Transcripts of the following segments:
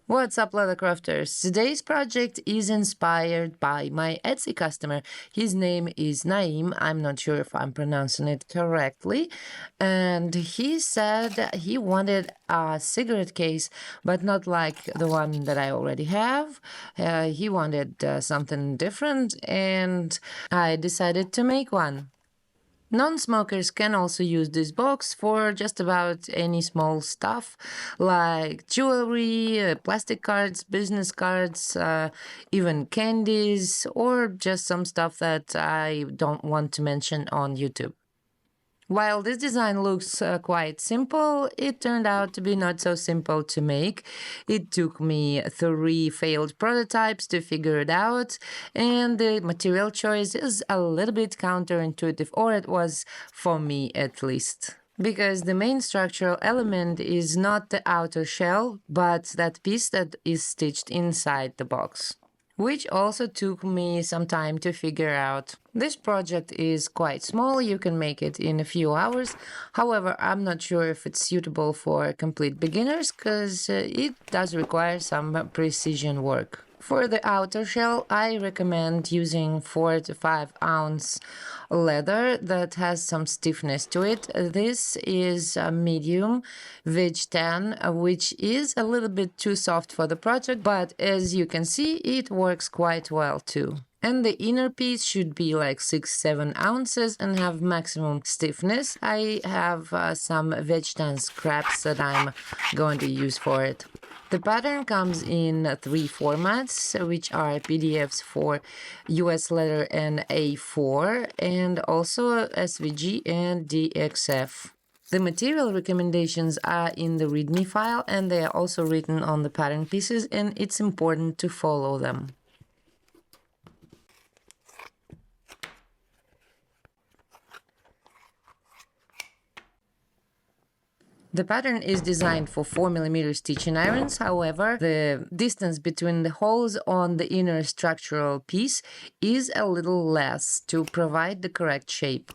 What's up, leather crafters? Today's project is inspired by my Etsy customer. His name is Naim. I'm not sure if I'm pronouncing it correctly. And he said that he wanted a cigarette case, but not like the one that I already have. He wanted something different, and I decided to make one. Non-smokers can also use this box for just about any small stuff like jewelry, plastic cards, business cards, even candies, or just some stuff that I don't want to mention on YouTube. While this design looks quite simple, it turned out to be not so simple to make. It took me 3 failed prototypes to figure it out, and the material choice is a little bit counterintuitive, or it was for me at least. Because the main structural element is not the outer shell, but that piece that is stitched inside the box, which also took me some time to figure out. This project is quite small, you can make it in a few hours. However, I'm not sure if it's suitable for complete beginners because it does require some precision work. For the outer shell, I recommend using 4 to 5 ounce leather that has some stiffness to it. This is a medium veg tan, which is a little bit too soft for the project, but as you can see, it works quite well too. And the inner piece should be like 6-7 ounces and have maximum stiffness. I have some veg tan scraps that I'm going to use for it. The pattern comes in 3 formats, which are PDFs for US letter and A4, and also SVG and DXF. The material recommendations are in the README file, and they are also written on the pattern pieces, and it's important to follow them. The pattern is designed for 4mm stitching irons, however, the distance between the holes on the inner structural piece is a little less to provide the correct shape.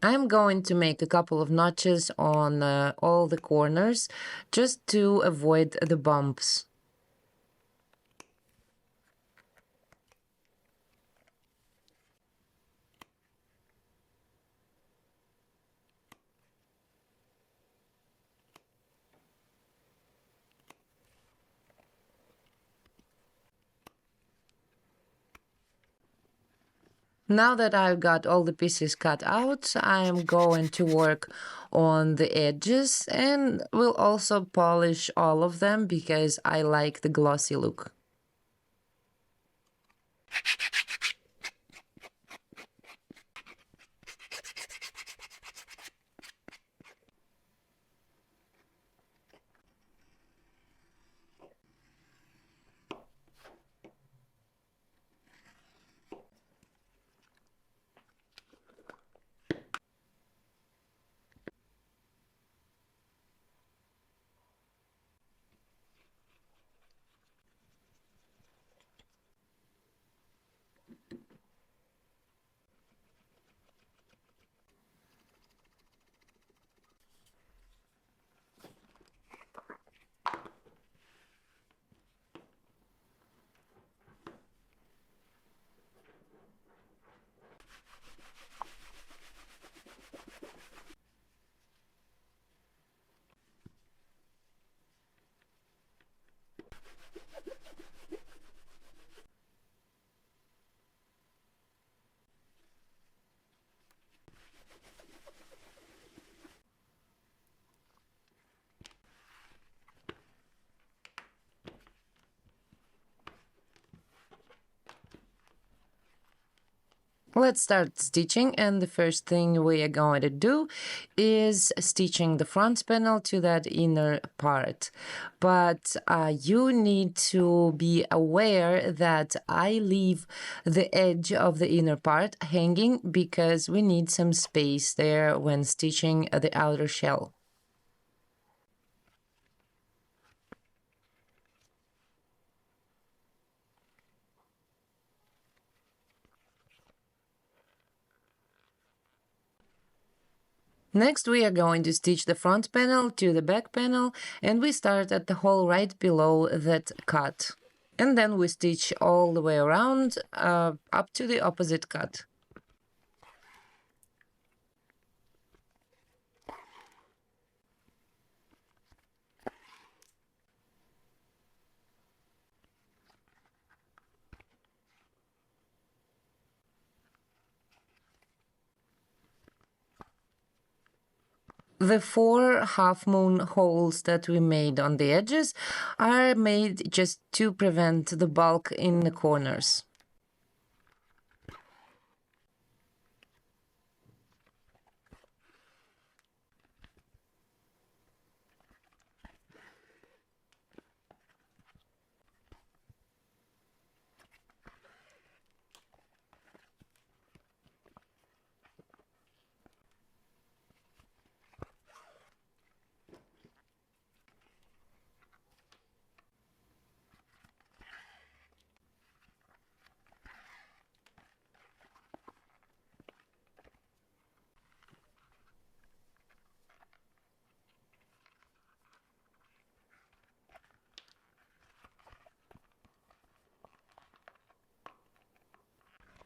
I'm going to make a couple of notches on all the corners just to avoid the bumps. Now that I've got all the pieces cut out, I'm going to work on the edges and will also polish all of them because I like the glossy look. Let's start stitching, and the first thing we are going to do is stitching the front panel to that inner part. But you need to be aware that I leave the edge of the inner part hanging because we need some space there when stitching the outer shell. Next, we are going to stitch the front panel to the back panel, and we start at the hole right below that cut. And then we stitch all the way around up to the opposite cut. The 4 half moon holes that we made on the edges are made just to prevent the bulk in the corners.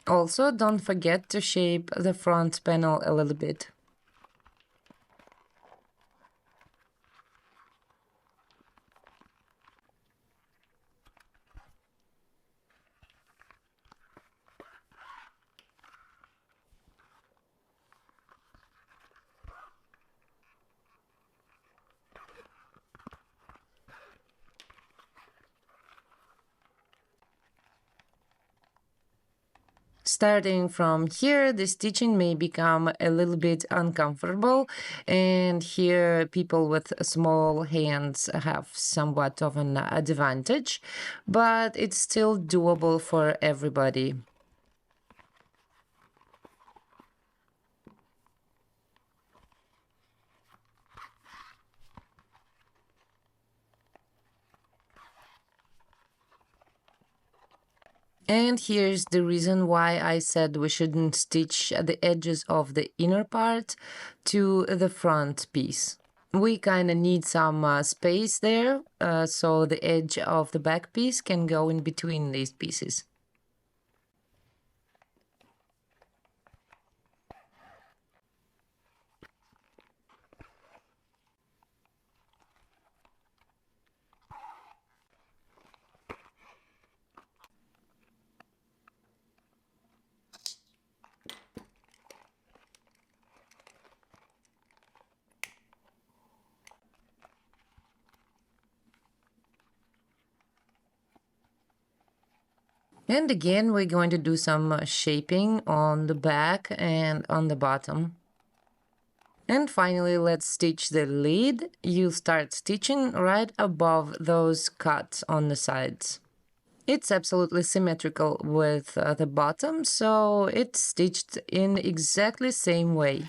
Also, don't forget to shape the front panel a little bit. Starting from here, the stitching may become a little bit uncomfortable, and here people with small hands have somewhat of an advantage, but it's still doable for everybody. And here's the reason why I said we shouldn't stitch the edges of the inner part to the front piece. We kind of need some space there, so the edge of the back piece can go in between these pieces. And again, we're going to do some shaping on the back and on the bottom. And finally, let's stitch the lid. You start stitching right above those cuts on the sides. It's absolutely symmetrical with the bottom, so it's stitched in exactly same way.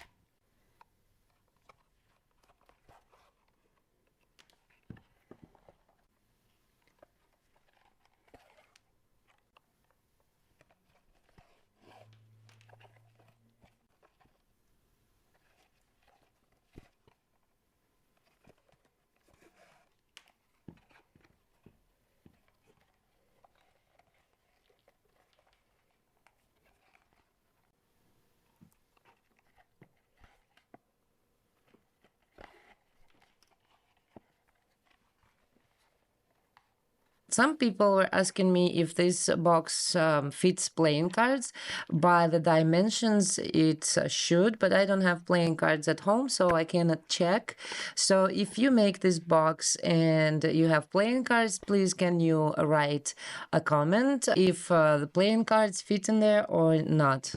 Some people were asking me if this box fits playing cards. By the dimensions, it should, but I don't have playing cards at home, so I cannot check. So if you make this box and you have playing cards, please can you write a comment if the playing cards fit in there or not.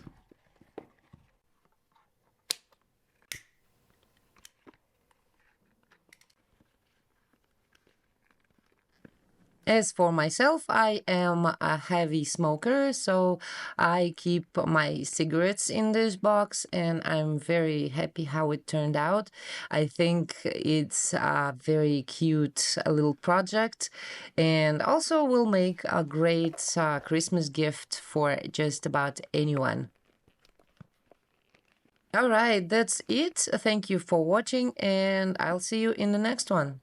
As for myself, I am a heavy smoker, so I keep my cigarettes in this box, and I'm very happy how it turned out. I think it's a very cute little project, and also will make a great Christmas gift for just about anyone. All right, that's it. Thank you for watching, and I'll see you in the next one.